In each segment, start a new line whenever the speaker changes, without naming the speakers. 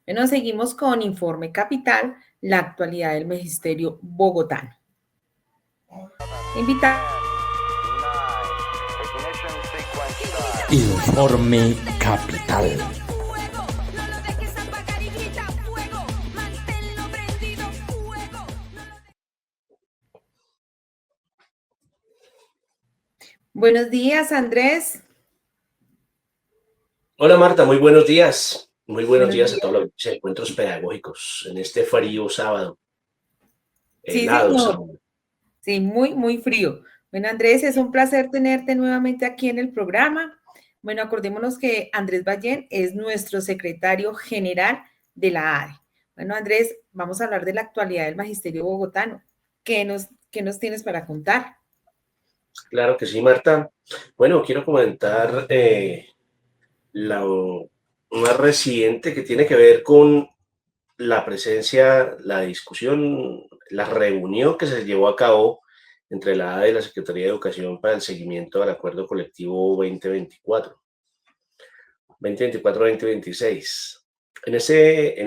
Bueno, seguimos con Informe Capital, la actualidad del magisterio bogotano. Invita.
Informe Capital.
Buenos días, Andrés.
Hola Marta, muy buenos días. Muy buenos
Buenos
días a
días.
todos los encuentros pedagógicos en este frío sábado,
Sí,
helado
señor.
sábado.
Sí, muy, muy frío. Bueno, Andrés, es un placer tenerte nuevamente aquí en el programa. Bueno, acordémonos que Andrés Ballén es nuestro secretario general de la ADE. Bueno, Andrés, vamos a hablar de la actualidad del magisterio bogotano. ¿Qué nos tienes para contar?
Claro que sí, Marta. Bueno, quiero comentar la más reciente que tiene que ver con la presencia, la discusión, la reunión que se llevó a cabo entre la ADE y la Secretaría de Educación para el seguimiento al Acuerdo Colectivo 2024-2026. En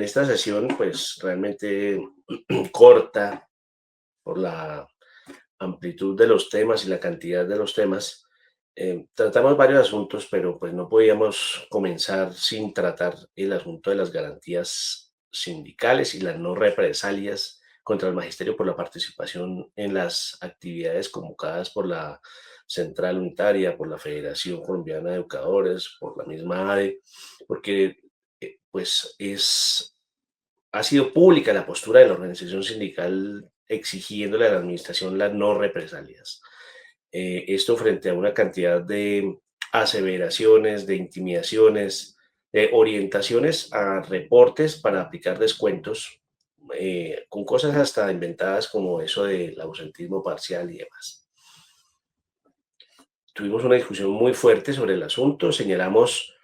esta sesión, pues realmente corta por la amplitud de los temas y la cantidad de los temas, tratamos varios asuntos, pero pues no podíamos comenzar sin tratar el asunto de las garantías sindicales y las no represalias contra el magisterio por la participación en las actividades convocadas por la Central Unitaria, por la Federación Colombiana de Educadores, por la misma ADE, porque pues ha sido pública la postura de la organización sindical exigiéndole a la administración las no represalias. Esto frente a una cantidad de aseveraciones, de intimidaciones, de orientaciones a reportes para aplicar descuentos, con cosas hasta inventadas como eso del ausentismo parcial y demás. Tuvimos una discusión muy fuerte sobre el asunto, señalamos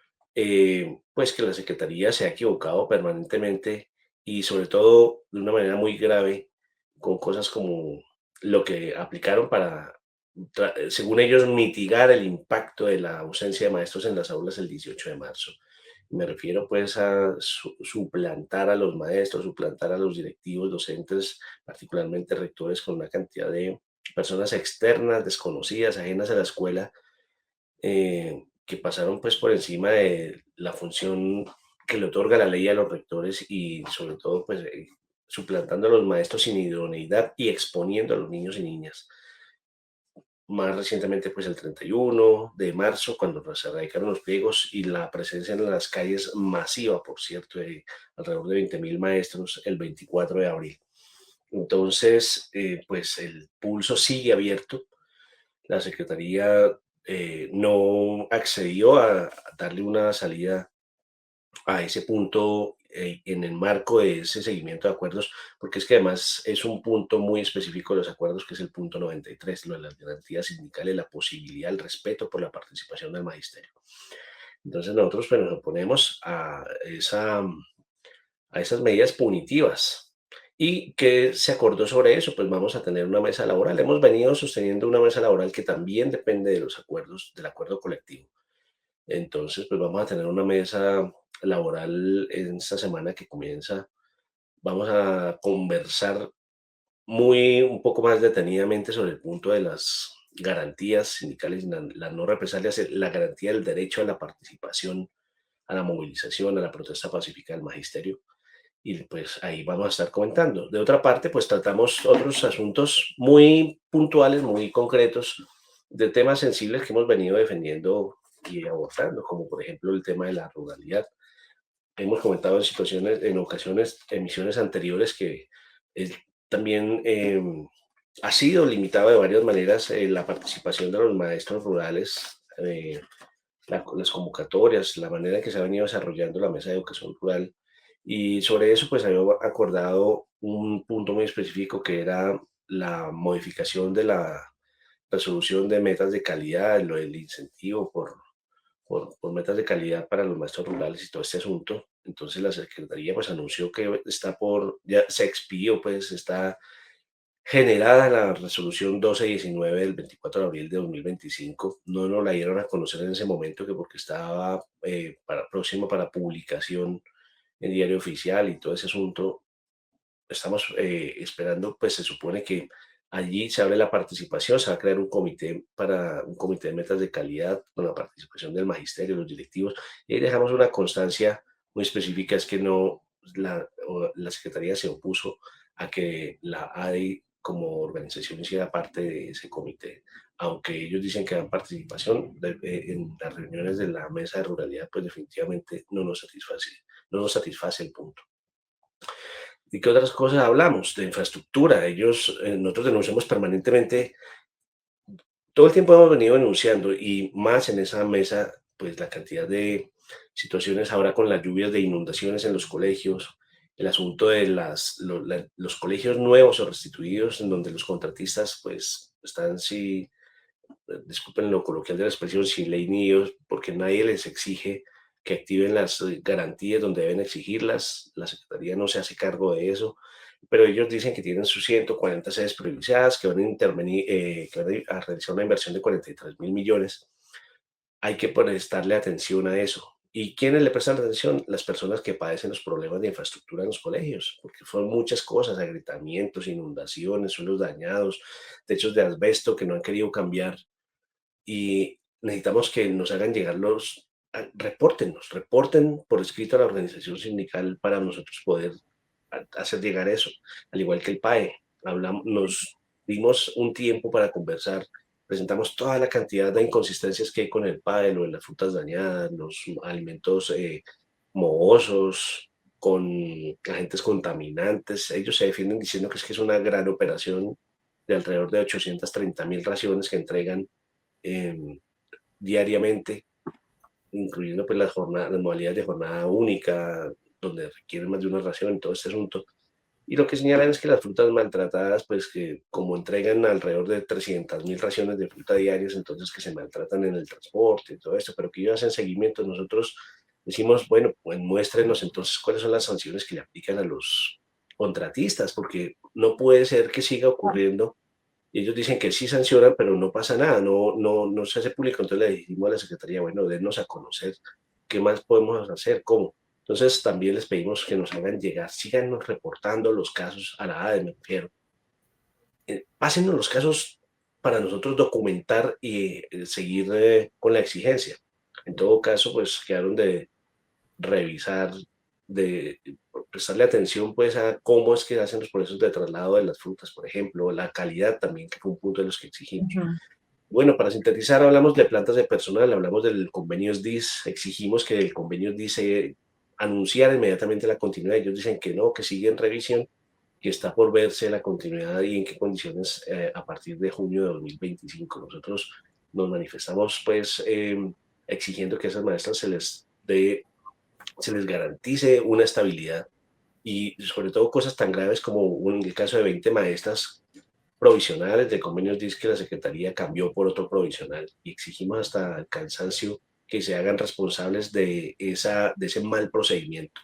pues que la Secretaría se ha equivocado permanentemente y sobre todo de una manera muy grave con cosas como lo que aplicaron para, según ellos, mitigar el impacto de la ausencia de maestros en las aulas el 18 de marzo. Me refiero pues a suplantar a los maestros, suplantar a los directivos, docentes, particularmente rectores, con una cantidad de personas externas, desconocidas, ajenas a la escuela, que pasaron pues por encima de la función que le otorga la ley a los rectores y sobre todo pues suplantando a los maestros sin idoneidad y exponiendo a los niños y niñas. Más recientemente pues el 31 de marzo cuando se radicaron los pliegos y la presencia en las calles masiva, por cierto, de alrededor de 20.000 maestros el 24 de abril. Entonces, pues el pulso sigue abierto. La Secretaría no accedió a darle una salida a ese punto en el marco de ese seguimiento de acuerdos, porque es que además es un punto muy específico de los acuerdos, que es el punto 93, lo de las garantías sindicales, la posibilidad, el respeto por la participación del magisterio. Entonces nosotros pues, nos oponemos a esas medidas punitivas. ¿Y qué se acordó sobre eso? Pues vamos a tener una mesa laboral. Hemos venido sosteniendo una mesa laboral que también depende de los acuerdos, del acuerdo colectivo. Entonces, pues vamos a tener una mesa laboral en esta semana que comienza. Vamos a conversar un poco más detenidamente sobre el punto de las garantías sindicales y las no represalias, la garantía del derecho a la participación, a la movilización, a la protesta pacífica del magisterio y pues ahí vamos a estar comentando. De otra parte, pues tratamos otros asuntos muy puntuales, muy concretos, de temas sensibles que hemos venido defendiendo y abordando, como por ejemplo el tema de la ruralidad. Hemos comentado en situaciones, en ocasiones, emisiones anteriores que eh, también ha sido limitado de varias maneras la participación de los maestros rurales, las convocatorias, la manera en que se ha venido desarrollando la mesa de educación rural. Y sobre eso, pues había acordado un punto muy específico que era la modificación de la resolución de metas de calidad, lo del incentivo por metas de calidad para los maestros rurales y todo este asunto. Entonces la Secretaría pues anunció que ya se expidió, pues está generada la resolución 1219 del 24 de abril de 2025. No nos la dieron a conocer en ese momento que porque estaba próximo para publicación en Diario Oficial y todo ese asunto. Estamos esperando, pues se supone que allí se abre la participación, se va a crear un comité de metas de calidad con la participación del magisterio, los directivos, y ahí dejamos una constancia muy específica, es que no, la Secretaría se opuso a que la ADI como organización hiciera parte de ese comité, aunque ellos dicen que dan participación en las reuniones de la mesa de ruralidad, pues definitivamente no nos satisface el punto. ¿Y qué otras cosas hablamos? De infraestructura. Nosotros denunciamos permanentemente, todo el tiempo hemos venido denunciando y más en esa mesa, pues la cantidad de situaciones ahora con las lluvias de inundaciones en los colegios, el asunto de los colegios nuevos o restituidos en donde los contratistas pues están, sí, disculpen lo coloquial de la expresión, sin ley ni Dios, porque nadie les exige que activen las garantías donde deben exigirlas. La Secretaría no se hace cargo de eso, pero ellos dicen que tienen sus 140 sedes priorizadas, que van a intervenir, que van a realizar una inversión de 43.000 millones. Hay que prestarle atención a eso. ¿Y quiénes le prestan atención? Las personas que padecen los problemas de infraestructura en los colegios, porque son muchas cosas, agrietamientos, inundaciones, suelos dañados, techos de asbesto que no han querido cambiar y necesitamos que nos hagan llegar reporten por escrito a la organización sindical para nosotros poder hacer llegar eso, al igual que el PAE. Nos dimos un tiempo para conversar, presentamos toda la cantidad de inconsistencias que hay con el PAE, lo de las frutas dañadas, los alimentos mohosos, con agentes contaminantes. Ellos se defienden diciendo que es una gran operación de alrededor de 830.000 raciones que entregan em, diariamente, incluyendo pues las modalidades de jornada única, donde requieren más de una ración, todo este asunto. Y lo que señalan es que las frutas maltratadas, pues que como entregan alrededor de 300.000 raciones de fruta diarias, entonces que se maltratan en el transporte y todo esto, pero que ellos hacen seguimiento. Nosotros decimos, bueno, pues muéstrenos entonces cuáles son las sanciones que le aplican a los contratistas, porque no puede ser que siga ocurriendo y ellos dicen que sí sancionan, pero no pasa nada, no se hace público. Entonces le dijimos a la Secretaría, bueno, denos a conocer qué más podemos hacer, cómo. Entonces también les pedimos que nos hagan llegar, síganos reportando los casos a la ADE, me refiero. Pásennos los casos para nosotros documentar y seguir con la exigencia. En todo caso, pues quedaron de revisar, de prestarle atención pues a cómo es que hacen los procesos de traslado de las frutas, por ejemplo, la calidad también, que fue un punto de los que exigimos.
Ujú.
Bueno, para sintetizar, hablamos de plantas de personal, hablamos del convenio SDIS, exigimos que el convenio SDIS se anunciara inmediatamente la continuidad. Ellos dicen que no, que sigue en revisión, que está por verse la continuidad y en qué condiciones a partir de junio de 2025. Nosotros nos manifestamos pues exigiendo que a esas maestras se les garantice una estabilidad y sobre todo cosas tan graves como el caso de 20 maestras provisionales de convenios DIS que la Secretaría cambió por otro provisional y exigimos hasta el cansancio que se hagan responsables de ese mal procedimiento,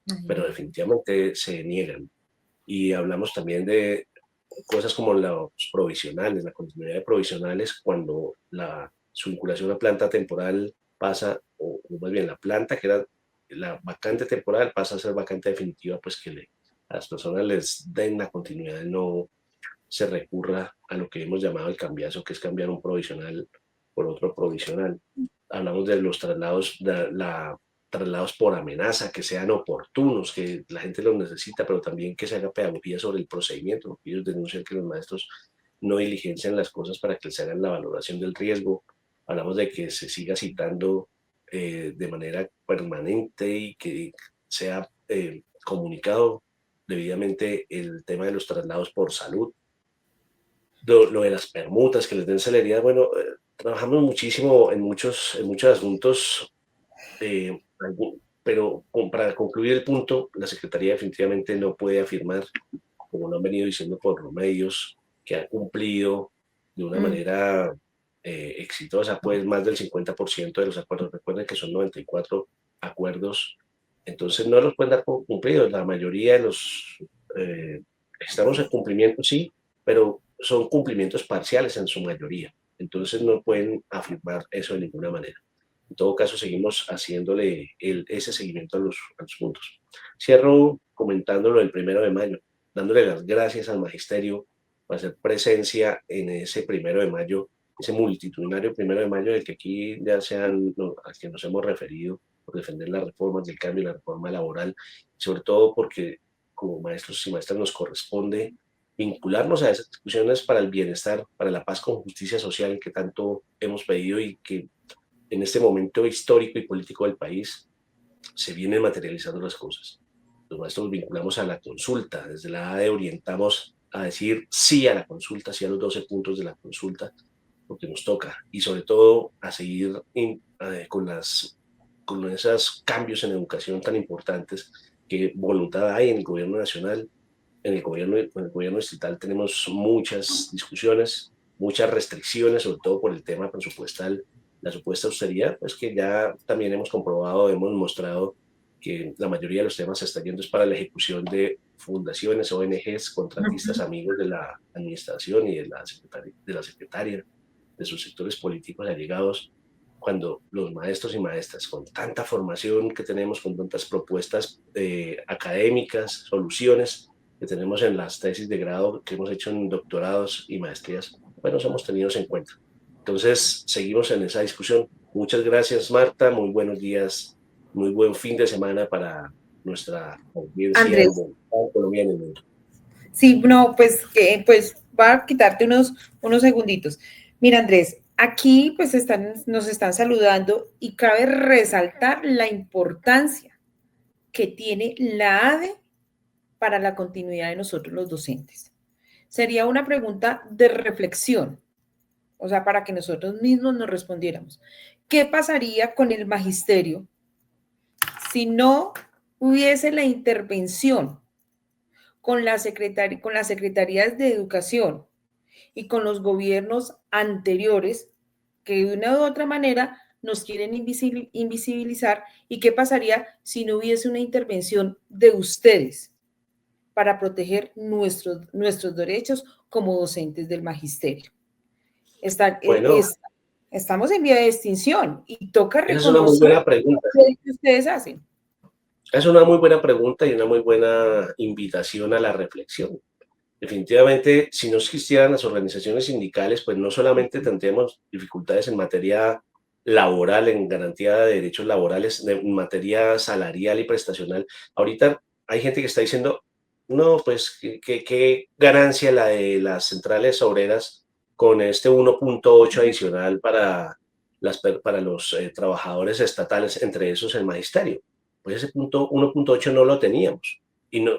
pero
Imagínate.
definitivamente se niegan. Y hablamos también de cosas como los provisionales, la continuidad de provisionales cuando su vinculación a planta temporal pasa, o más bien la planta que era la vacante temporal pasa a ser vacante definitiva, pues que a las personas les den la continuidad y no se recurra a lo que hemos llamado el cambiazo, que es cambiar un provisional por otro provisional. Hablamos de los traslados, traslados por amenaza, que sean oportunos, que la gente los necesita, pero también que se haga pedagogía sobre el procedimiento, porque ellos denuncian que los maestros no diligencian las cosas para que se hagan la valoración del riesgo. Hablamos de que se siga citando de manera permanente y que sea comunicado debidamente el tema de los traslados por salud, lo de las permutas, que les den celeridad. Bueno, trabajamos muchísimo en muchos asuntos, pero para concluir el punto, la Secretaría definitivamente no puede afirmar, como lo han venido diciendo por los medios, que ha cumplido de una
Mm.
manera exitosa, pues más del 50% de los acuerdos. Recuerden que son 94 acuerdos, entonces no los pueden dar por cumplidos. La mayoría de los estamos en cumplimiento, sí, pero son cumplimientos parciales en su mayoría. Entonces no pueden afirmar eso de ninguna manera. En todo caso, seguimos haciéndole ese seguimiento a los puntos. Cierro comentándolo el 1 de mayo, dándole las gracias al magisterio por hacer presencia en ese 1 de mayo, ese multitudinario 1 de mayo del que aquí ya al que nos hemos referido, por defender las reformas del cambio y la reforma laboral, y sobre todo porque como maestros y maestras nos corresponde vincularnos a esas discusiones para el bienestar, para la paz con justicia social que tanto hemos pedido y que en este momento histórico y político del país se vienen materializando las cosas. Los maestros nos vinculamos a la consulta, desde la ADE orientamos a decir sí a la consulta, sí a los 12 puntos de la consulta, porque nos toca, y sobre todo a seguir con esos cambios en educación tan importantes que voluntad hay en el gobierno nacional, en el gobierno distrital tenemos muchas discusiones, muchas restricciones, sobre todo por el tema presupuestal, la supuesta austeridad, pues que ya también hemos comprobado, hemos mostrado que la mayoría de los temas se está yendo es para la ejecución de fundaciones, ONGs, contratistas, amigos de la administración y de la secretaria, de sus sectores políticos allegados, cuando los maestros y maestras, con tanta formación que tenemos, con tantas propuestas académicas, soluciones que tenemos en las tesis de grado que hemos hecho en doctorados y maestrías, bueno, somos tenidos en cuenta. Entonces, seguimos en esa discusión. Muchas gracias, Marta. Muy buenos días. Muy buen fin de semana para nuestra audiencia en
Andrés,
Bogotá, Colombia, en el mundo.
sí, no, pues va a quitarte unos segunditos. Mira, Andrés, aquí pues nos están saludando y cabe resaltar la importancia que tiene la ADE para la continuidad de nosotros los docentes. Sería una pregunta de reflexión, o sea, para que nosotros mismos nos respondiéramos. ¿Qué pasaría con el magisterio si no hubiese la intervención con las secretarías de educación y con los gobiernos anteriores que de una u otra manera nos quieren invisibilizar? ¿Y qué pasaría si no hubiese una intervención de ustedes para proteger nuestros derechos como docentes del magisterio?
Bueno,
Estamos en vía de extinción y toca
esa es una muy
reconocer
buena pregunta.
lo que ustedes hacen.
Es una muy buena pregunta y una muy buena invitación a la reflexión. Definitivamente, si no existieran las organizaciones sindicales, pues no solamente tendríamos dificultades en materia laboral, en garantía de derechos laborales, en materia salarial y prestacional. Ahorita hay gente que está diciendo, no, pues qué ganancia la de las centrales obreras con este 1.8 adicional para los trabajadores estatales, entre esos el magisterio. Pues ese punto 1.8 no lo teníamos. Y no,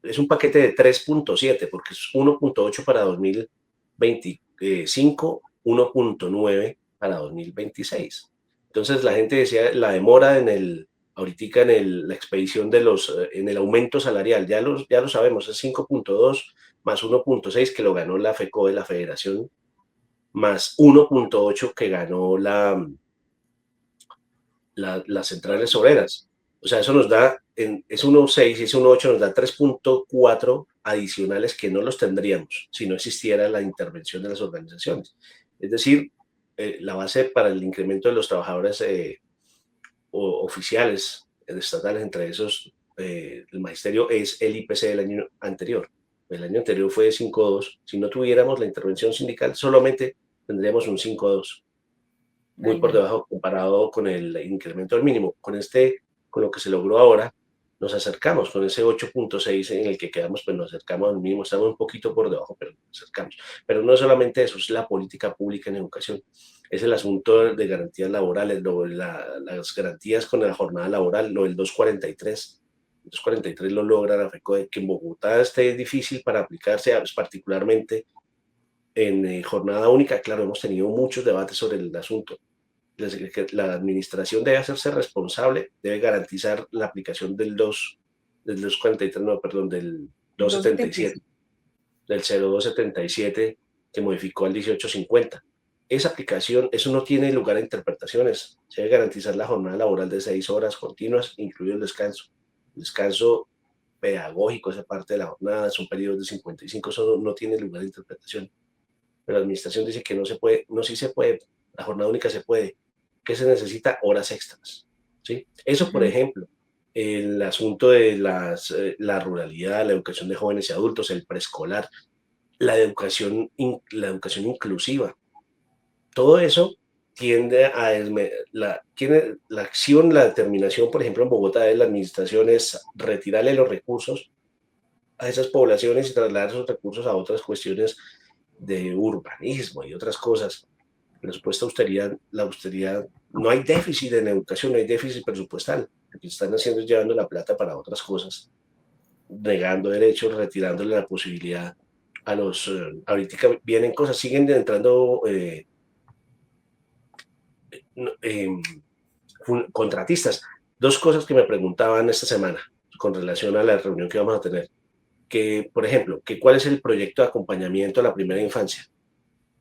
es un paquete de 3.7, porque es 1.8 para 2025, 1.9 para 2026. Entonces la gente decía, la demora ahorita la expedición en el aumento salarial, ya lo sabemos, es 5.2 más 1.6 que lo ganó la FECO de la Federación, más 1.8 que ganó las centrales obreras. O sea, eso nos da, es 1.6 y es 1.8, nos da 3.4 adicionales que no los tendríamos si no existiera la intervención de las organizaciones. Es decir, la base para el incremento de los trabajadores oficiales estatales, entre esos el magisterio, es el IPC del año anterior. El año anterior fue de 5.2. Si no tuviéramos la intervención sindical, solamente tendríamos un 5.2, muy por debajo comparado con el incremento del mínimo. Con lo que se logró ahora, nos acercamos con ese 8.6 en el que quedamos, pues nos acercamos al mínimo, estamos un poquito por debajo, pero nos acercamos. Pero no es solamente eso, es la política pública en educación, es el asunto de garantías laborales, las garantías con la jornada laboral, lo del 243. El 243 lo logra la FECO, de que en Bogotá esté difícil para aplicarse, particularmente en jornada única. Claro, hemos tenido muchos debates sobre el asunto. La administración debe hacerse responsable, debe garantizar la aplicación del 243, no, perdón, del 277, del 0277 que modificó al 1850. Esa aplicación, eso no tiene lugar a interpretaciones. Se debe garantizar la jornada laboral de 6 horas continuas, incluido el descanso. El descanso pedagógico, esa parte de la jornada, son periodos de 55, eso no tiene lugar a interpretación. Pero la administración dice que no se puede, no, sí se puede, la jornada única se puede. ¿Qué se necesita? Horas extras, ¿sí? Eso, por ejemplo, el asunto de la ruralidad, la educación de jóvenes y adultos, el preescolar, la educación inclusiva, todo eso tiende a la acción, la determinación, por ejemplo, en Bogotá de la administración es retirarle los recursos a esas poblaciones y trasladar esos recursos a otras cuestiones de urbanismo y otras cosas. La supuesta austeridad, la austeridad, no hay déficit en educación, no hay déficit presupuestal. Lo que están haciendo es llevando la plata para otras cosas, negando derechos, retirándole la posibilidad a los... ahorita vienen cosas, siguen entrando contratistas. Dos cosas que me preguntaban esta semana con relación a la reunión que vamos a tener. Que, por ejemplo, que cuál es el proyecto de acompañamiento a la primera infancia.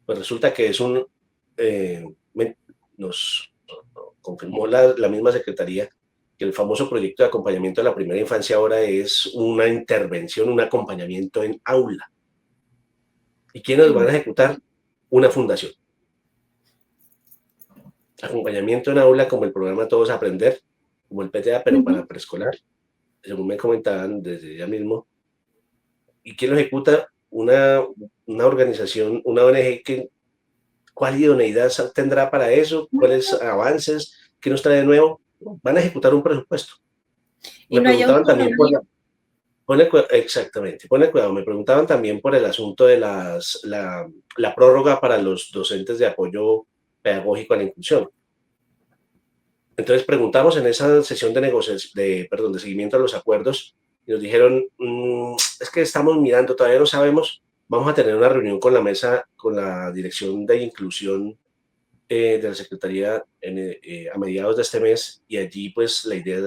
Pues resulta que es nos confirmó la misma Secretaría que el famoso proyecto de acompañamiento a la primera infancia ahora es una intervención, un acompañamiento en aula. ¿Y quiénes van a ejecutar? Una fundación. Acompañamiento en aula como el programa Todos Aprender, como el PTA, pero para preescolar, según me comentaban desde ya mismo. ¿Y quién lo ejecuta? Una organización, una ONG que, ¿cuál idoneidad tendrá para eso? ¿Cuáles avances? ¿Qué nos trae de nuevo? Van a ejecutar un presupuesto.
Y
Me
no hay
preguntaban también
autonomía.
exactamente, pone cuidado, me preguntaban también por el asunto de la prórroga para los docentes de apoyo pedagógico a la inclusión. Entonces preguntamos en esa sesión de negociación, de seguimiento a los acuerdos, y nos dijeron, es que estamos mirando, todavía no sabemos, vamos a tener una reunión con la mesa, con la Dirección de Inclusión de la Secretaría a mediados de este mes, y allí pues la idea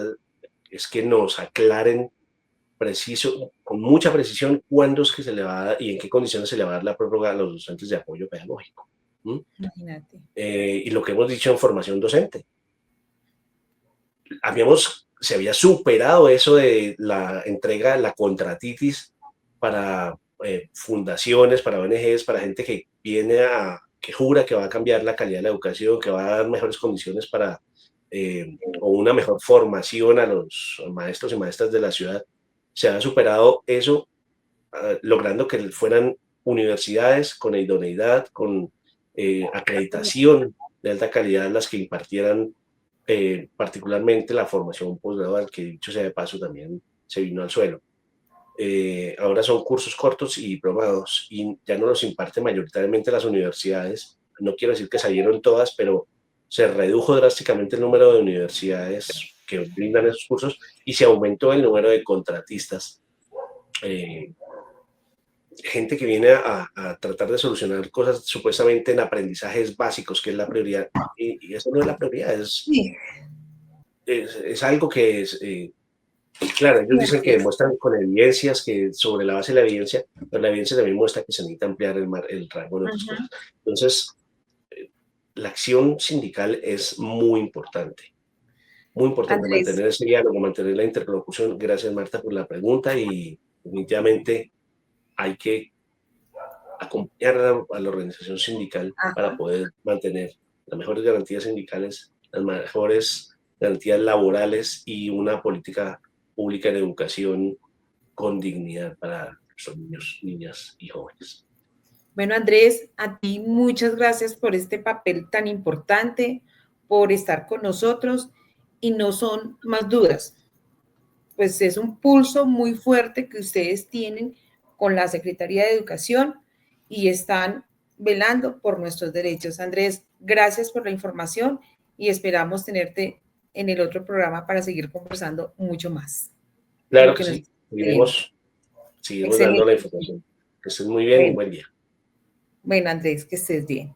es que nos aclaren con mucha precisión, cuándo es que se le va a dar y en qué condiciones se le va a dar la prórroga a los docentes de apoyo pedagógico.
Imagínate.
Y lo que hemos dicho en formación docente. Se había superado eso de la entrega, la contratitis para fundaciones, para ONGs, para gente que que jura que va a cambiar la calidad de la educación, que va a dar mejores condiciones o una mejor formación a los maestros y maestras de la ciudad. Se ha superado eso, logrando que fueran universidades con idoneidad, con acreditación de alta calidad las que impartieran particularmente la formación posgradual, que dicho sea de paso también se vino al suelo. Ahora son cursos cortos y diplomados y ya no los imparte mayoritariamente las universidades. No quiero decir que salieron todas, pero se redujo drásticamente el número de universidades que brindan esos cursos y se aumentó el número de contratistas. Gente que viene a tratar de solucionar cosas supuestamente en aprendizajes básicos, que es la prioridad, y eso no es la prioridad, es algo que es, claro, ellos dicen que demuestran con evidencias, que sobre la base de la evidencia, pero la evidencia también muestra que se necesita ampliar el rango de otras cosas. Entonces, la acción sindical es muy importante
Andrés,
mantener ese diálogo, mantener la interlocución. Gracias, Marta, por la pregunta y definitivamente hay que acompañar a la organización sindical para poder mantener las mejores garantías sindicales, las mejores garantías laborales y una política pública de educación con dignidad para nuestros niños, niñas y jóvenes.
bueno, Andrés, a ti muchas gracias por este papel tan importante, por estar con nosotros y no son más dudas. Pues es un pulso muy fuerte que ustedes tienen con la Secretaría de Educación y están velando por nuestros derechos. Andrés, gracias por la información y esperamos tenerte en el otro programa para seguir conversando mucho más.
Claro que sí, seguiremos dando la información. Que estés muy bien y buen día.
Bueno, Andrés, que estés bien.